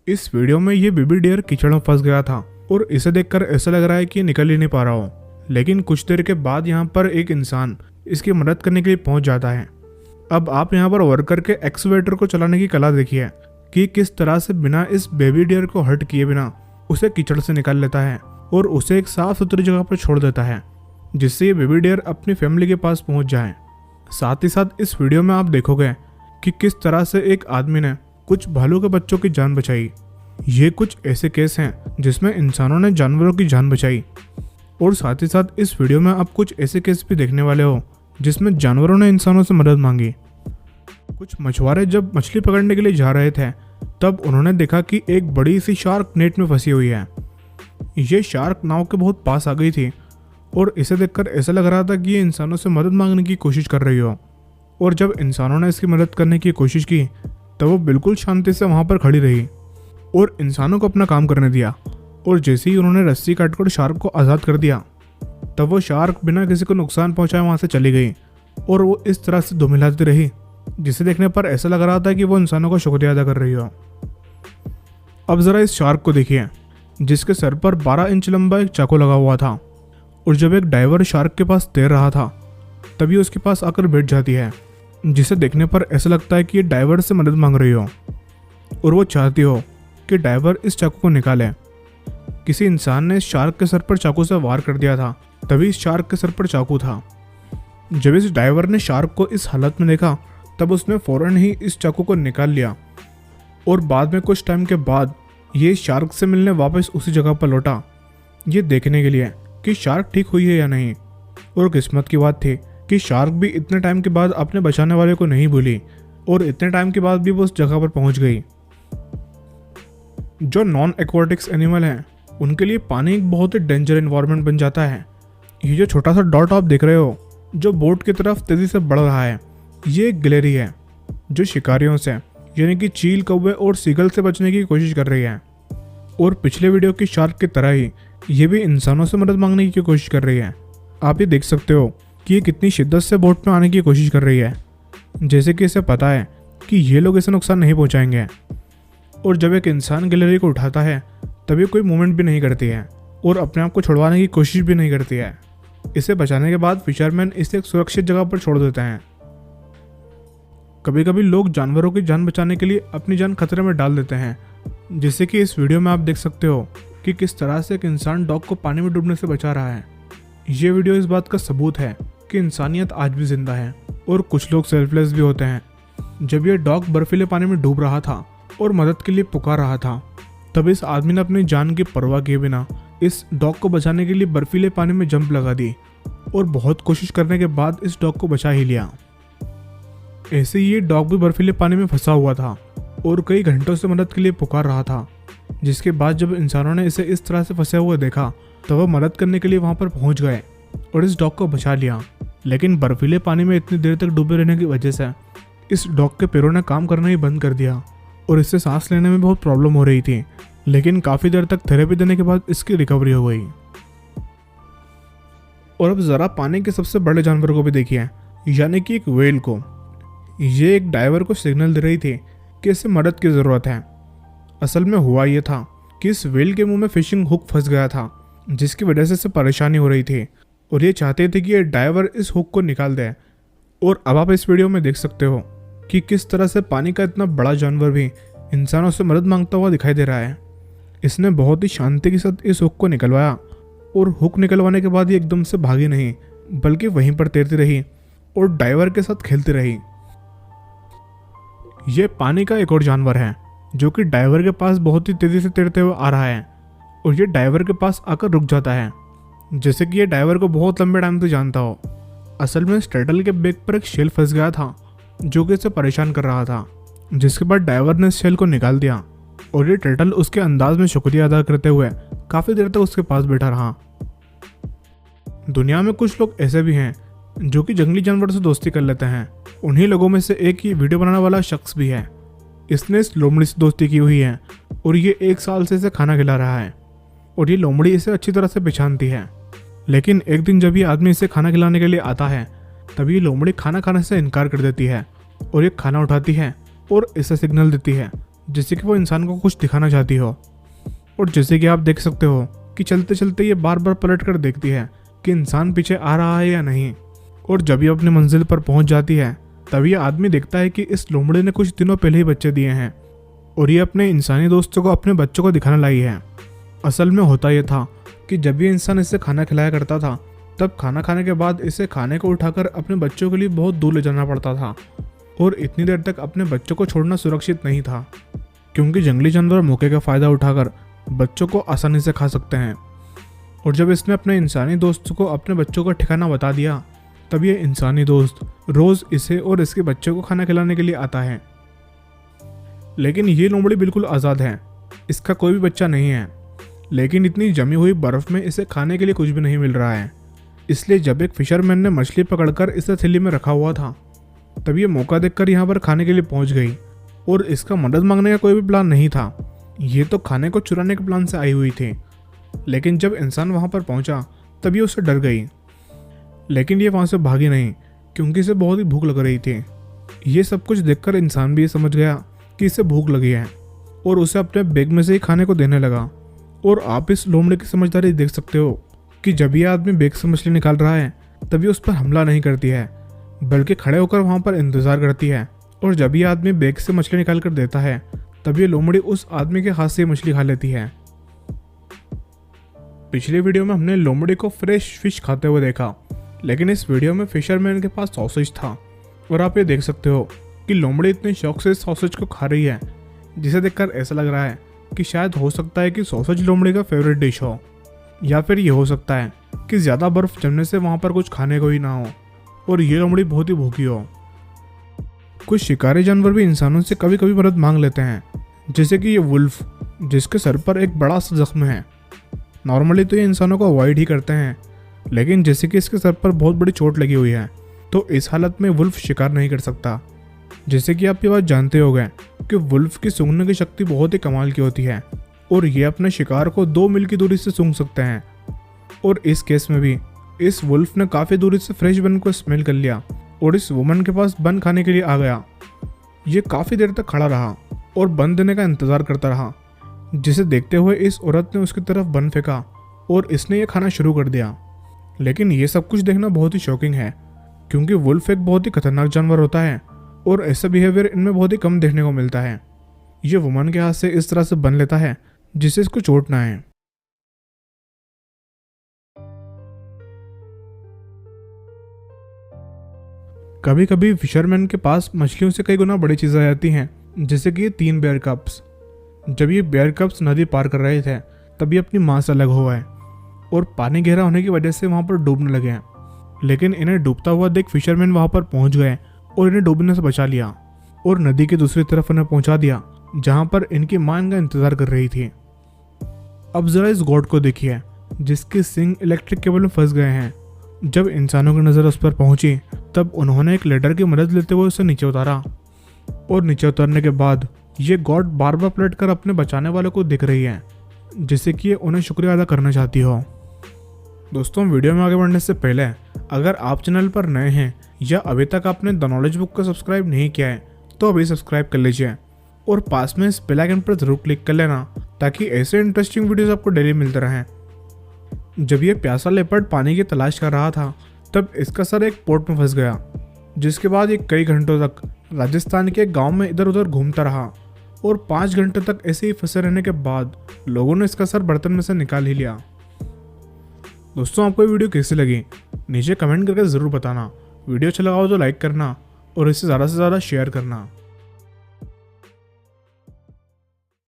इस वीडियो में ये बेबी डियर कीचड़ में फंस गया था और इसे देखकर ऐसा लग रहा है कि ये निकल ही नहीं पा रहा हो। लेकिन कुछ देर के बाद यहाँ पर एक इंसान इसकी मदद करने के लिए पहुंच जाता है। अब आप यहाँ पर वर्कर के एक्सवेटर को चलाने की कला देखिए कि किस तरह से बिना इस बेबी डियर को हर्ट किए बिना उसे कीचड़ से निकाल लेता है और उसे एक साफ सुथरी जगह पर छोड़ देता है, जिससे ये बेबी डियर अपनी फैमिली के पास पहुंच जाए। साथ ही साथ इस वीडियो में आप देखोगे कि किस तरह से एक आदमी ने कुछ भालू के बच्चों की जान बचाई। ये कुछ ऐसे केस हैं जिसमें इंसानों ने जानवरों की जान बचाई, और साथ ही साथ इस वीडियो में आप कुछ ऐसे केस भी देखने वाले हो जिसमें जानवरों ने इंसानों से मदद मांगी। कुछ मछुआरे जब मछली पकड़ने के लिए जा रहे थे तब उन्होंने देखा कि एक बड़ी सी शार्क नेट में फंसी हुई है। ये शार्क नाव के बहुत पास आ गई थी और इसे देखकर ऐसा लग रहा था कि ये इंसानों से मदद मांगने की कोशिश कर रही हो। और जब इंसानों ने इसकी मदद करने की कोशिश की तब वो बिल्कुल शांति से वहाँ पर खड़ी रही और इंसानों को अपना काम करने दिया। और जैसे ही उन्होंने रस्सी काटकर शार्क को आज़ाद कर दिया तब वो शार्क बिना किसी को नुकसान पहुँचाए वहाँ से चली गई और वो इस तरह से दुमिलाती रही जिसे देखने पर ऐसा लग रहा था कि वो इंसानों का शुक्रिया अदा कर रही हो। अब ज़रा इस शार्क को देखिए जिसके सर पर 12 इंच लंबा एक चाकू लगा हुआ था, और जब एक डाइवर शार्क के पास तैर रहा था तभी उसके पास आकर बैठ जाती है, जिसे देखने पर ऐसा लगता है कि ये डाइवर से मदद मांग रही हो और वो चाहती हो कि डाइवर इस चाकू को निकाले। किसी इंसान ने इस शार्क के सर पर चाकू से वार कर दिया था, तभी इस शार्क के सर पर चाकू था। जब इस डाइवर ने शार्क को इस हालत में देखा तब उसने फौरन ही इस चाकू को निकाल लिया और बाद में कुछ टाइम के बाद ये शार्क से मिलने वापस उसी जगह पर लौटा, ये देखने के लिए कि शार्क ठीक हुई है या नहीं। और किस्मत की बात थी कि शार्क भी इतने टाइम के बाद अपने बचाने वाले को नहीं भूली और इतने टाइम के बाद भी वो उस जगह पर पहुंच गई। जो नॉन एक्वाटिक्स एनिमल हैं उनके लिए पानी एक बहुत ही डेंजर एनवायरनमेंट बन जाता है। ये जो छोटा सा डॉट आप देख रहे हो जो बोट की तरफ तेजी से बढ़ रहा है, ये एक गिलहरी है जो शिकारियों से यानी कि चील, कौवे और सीगल से बचने की कोशिश कर रही है। और पिछले वीडियो की शार्क की तरह ही ये भी इंसानों से मदद मांगने की कोशिश कर रही है। आप ये देख सकते हो कि ये कितनी शिद्दत से बोट में आने की कोशिश कर रही है, जैसे कि इसे पता है कि ये लोग इसे नुकसान नहीं पहुंचाएंगे। और जब एक इंसान गिलहरी को उठाता है तभी कोई मूवमेंट भी नहीं करती है और अपने आप को छुड़वाने की कोशिश भी नहीं करती है। इसे बचाने के बाद फिशरमैन इसे एक सुरक्षित जगह पर छोड़ देते हैं। कभी कभी लोग जानवरों की जान बचाने के लिए अपनी जान खतरे में डाल देते हैं, जैसे कि इस वीडियो में आप देख सकते हो कि किस तरह से एक इंसान डॉग को पानी में डूबने से बचा रहा है। ये वीडियो इस बात का सबूत है कि इंसानियत आज भी जिंदा है और कुछ लोग सेल्फलेस भी होते हैं। जब ये डॉग बर्फीले पानी में डूब रहा था और मदद के लिए पुकार रहा था तब इस आदमी ने अपनी जान की परवाह किए बिना इस डॉग को बचाने के लिए बर्फीले पानी में जंप लगा दी और बहुत कोशिश करने के बाद इस डॉग को बचा ही लिया। ऐसे ही ये डॉग भी बर्फीले पानी में फंसा हुआ था और कई घंटों से मदद के लिए पुकार रहा था, जिसके बाद जब इंसानों ने इसे इस तरह से फंसे हुए देखा तो वह मदद करने के लिए वहां पर पहुंच गए और इस डॉग को बचा लिया। लेकिन बर्फीले पानी में इतनी देर तक डूबे रहने की वजह से इस डॉग के पैरों ने काम करना ही बंद कर दिया और इससे सांस लेने में बहुत प्रॉब्लम हो रही थी। लेकिन काफ़ी देर तक थेरेपी देने के बाद इसकी रिकवरी हो गई। और अब ज़रा पानी के सबसे बड़े जानवर को भी देखिए, यानी कि एक व्हेल को। ये एक डाइवर को सिग्नल दे रही थी कि इसे मदद की ज़रूरत है। असल में हुआ ये था कि इस व्हेल के मुंह में फिशिंग हुक फंस गया था, जिसकी वजह से इसे परेशानी हो रही थी और ये चाहते थे कि ये डाइवर इस हुक को निकाल दे। और अब आप इस वीडियो में देख सकते हो कि किस तरह से पानी का इतना बड़ा जानवर भी इंसानों से मदद मांगता हुआ दिखाई दे रहा है। इसने बहुत ही शांति के साथ इस हुक को निकलवाया और हुक निकलवाने के बाद ये एकदम से भागी नहीं बल्कि वहीं पर तैरती रही और डाइवर के साथ खेलती रही। ये पानी का एक और जानवर है जो कि डाइवर के पास बहुत ही तेजी से तैरते हुए आ रहा है और ये डाइवर के पास आकर रुक जाता है, जैसे कि ये डाइवर को बहुत लंबे टाइम से जानता हो। असल में इस टर्टल के बैक पर एक शेल फंस गया था जो कि इसे परेशान कर रहा था, जिसके बाद डाइवर ने इस शेल को निकाल दिया और ये टर्टल उसके अंदाज में शुक्रिया अदा करते हुए काफ़ी देर तक उसके पास बैठा रहा। दुनिया में कुछ लोग ऐसे भी हैं जो कि जंगली जानवर से दोस्ती कर लेते हैं। उन्हीं लोगों में से एक ही वीडियो बनाने वाला शख्स भी है। इसने इस लोमड़ी से दोस्ती की हुई है और ये 1 साल से इसे खाना खिला रहा है और ये लोमड़ी इसे अच्छी तरह से पहचानती है। लेकिन एक दिन जब ये आदमी इसे खाना खिलाने के लिए आता है तभी ये लोमड़ी खाना खाने से इनकार कर देती है और ये खाना उठाती है और इसे सिग्नल देती है जैसे कि वो इंसान को कुछ दिखाना चाहती हो। और जैसे कि आप देख सकते हो कि चलते चलते ये बार बार पलट कर देखती है कि इंसान पीछे आ रहा है या नहीं। और जब ये अपनी मंजिल पर पहुंच जाती है तब ये आदमी देखता है कि इस लोमड़ी ने कुछ दिनों पहले ही बच्चे दिए हैं और ये अपने इंसानी दोस्तों को अपने बच्चों को दिखाने लाई है। असल में होता यह था कि जब ये इंसान इसे खाना खिलाया करता था तब खाना खाने के बाद इसे खाने को उठाकर अपने बच्चों के लिए बहुत दूर ले जाना पड़ता था और इतनी देर तक अपने बच्चों को छोड़ना सुरक्षित नहीं था, क्योंकि जंगली जानवर मौके का फ़ायदा उठाकर बच्चों को आसानी से खा सकते हैं। और जब इसने अपने इंसानी दोस्त को अपने बच्चों का ठिकाना बता दिया तब ये इंसानी दोस्त रोज़ इसे और इसके बच्चों को खाना खिलाने के लिए आता है। लेकिन ये लोमड़ी बिल्कुल आज़ाद है, इसका कोई भी बच्चा नहीं है। लेकिन इतनी जमी हुई बर्फ़ में इसे खाने के लिए कुछ भी नहीं मिल रहा है। इसलिए जब एक फिशरमैन ने मछली पकड़कर इसे थैली में रखा हुआ था तब ये मौका देखकर यहाँ पर खाने के लिए पहुँच गई। और इसका मदद मांगने का कोई भी प्लान नहीं था, ये तो खाने को चुराने के प्लान से आई हुई थी। लेकिन जब इंसान वहाँ पर पहुँचा तब ये उससे डर गई। लेकिन ये वहाँ से भागी नहीं, क्योंकि इसे बहुत ही भूख लग रही थी। ये सब कुछ देखकर इंसान भी ये समझ गया कि इसे भूख लगी है और उसे अपने बैग में से ही खाने को देने लगा। और आप इस लोमड़ी की समझदारी देख सकते हो कि जब ये आदमी बैग से मछली निकाल रहा है तब ये उस पर हमला नहीं करती है, बल्कि खड़े होकर वहाँ पर इंतज़ार करती है। और जब ये आदमी बैग से मछली निकाल कर देता है तब ये लोमड़ी उस आदमी के हाथ से मछली खा लेती है। पिछले वीडियो में हमने लोमड़ी को फ्रेश फिश खाते हुए देखा, लेकिन इस वीडियो में फिशरमैन के पास सॉसेज था। और आप ये देख सकते हो कि लोमड़ी इतने शौक से इस सॉसेज को खा रही है, जिसे देखकर ऐसा लग रहा है कि शायद हो सकता है कि सॉसेज लोमड़ी का फेवरेट डिश हो, या फिर ये हो सकता है कि ज़्यादा बर्फ़ जमने से वहाँ पर कुछ खाने को ही ना हो और ये लोमड़ी बहुत ही भूखी हो। कुछ शिकारी जानवर भी इंसानों से कभी कभी मदद मांग लेते हैं, जैसे कि ये वुल्फ, जिसके सर पर एक बड़ा सा जख्म है। नॉर्मली तो ये इंसानों को अवॉइड ही करते हैं, लेकिन जैसे कि इसके सर पर बहुत बड़ी चोट लगी हुई है तो इस हालत में वुल्फ शिकार नहीं कर सकता। जैसे कि आप ये बात जानते होंगे कि वुल्फ की सूंघने की शक्ति बहुत ही कमाल की होती है और ये अपने शिकार को 2 मील की दूरी से सूंघ सकते हैं। और इस केस में भी इस वुल्फ ने काफ़ी दूरी से फ्रेश बन को स्मेल कर लिया और इस वुमन के पास बन खाने के लिए आ गया। ये काफ़ी देर तक खड़ा रहा और बन देने का इंतज़ार करता रहा, जिसे देखते हुए इस औरत ने उसकी तरफ बन फेंका और इसने ये खाना शुरू कर दिया। लेकिन ये सब कुछ देखना बहुत ही शॉकिंग है, क्योंकि वुल्फ एक बहुत ही खतरनाक जानवर होता है और ऐसा बिहेवियर इनमें बहुत ही कम देखने को मिलता है। ये वुमन के हाथ से इस तरह से बन लेता है जिससे इसको चोट ना आए। कभी कभी फिशरमैन के पास मछलियों से कई गुना बड़ी चीज़ें आ जाती हैं, जैसे कि ये 3 बेयर कप्स। जब ये बेयर कप्स नदी पार कर रहे थे तब ये अपनी माँ से अलग हुआ है और पानी गहरा होने की वजह से वहाँ पर डूबने लगे हैं। लेकिन इन्हें डूबता हुआ देख फिशरमैन वहाँ पर पहुँच गए और इन्हें डूबने से बचा लिया और नदी की दूसरी तरफ इन्हें पहुँचा दिया, जहाँ पर इनकी माँ इनका इंतज़ार कर रही थी। अब ज़रा इस गॉड को देखिए, जिसके सिंग इलेक्ट्रिक केबल में फंस गए हैं। जब इंसानों की नज़र उस पर पहुंची तब उन्होंने एक लेडर की मदद लेते हुए उसे नीचे उतारा और नीचे उतरने के बाद ये गॉड बार बार पलट कर अपने बचाने वालों को दिख रही है, जिससे कि ये उन्हें शुक्रिया अदा करना चाहती हो। दोस्तों, वीडियो में आगे बढ़ने से पहले अगर आप चैनल पर नए हैं या अभी तक आपने द नॉलेज बुक को सब्सक्राइब नहीं किया है तो अभी सब्सक्राइब कर लीजिए और पास में इस बेल आइकन पर जरूर क्लिक कर लेना, ताकि ऐसे इंटरेस्टिंग वीडियोस आपको डेली मिलते रहें। जब ये प्यासा लेपर्ड पानी की तलाश कर रहा था तब इसका सर एक पोर्ट में फंस गया, जिसके बाद ये कई घंटों तक राजस्थान के गांव में इधर उधर घूमता रहा और 5 घंटे तक ऐसे ही फंसे रहने के बाद लोगों ने इसका सर बर्तन में से निकाल ही लिया। दोस्तों, आपको ये वीडियो कैसी लगी नीचे कमेंट करके ज़रूर बताना। वीडियो अच्छा लगा हो तो लाइक करना और इसे ज़्यादा से ज़्यादा शेयर करना।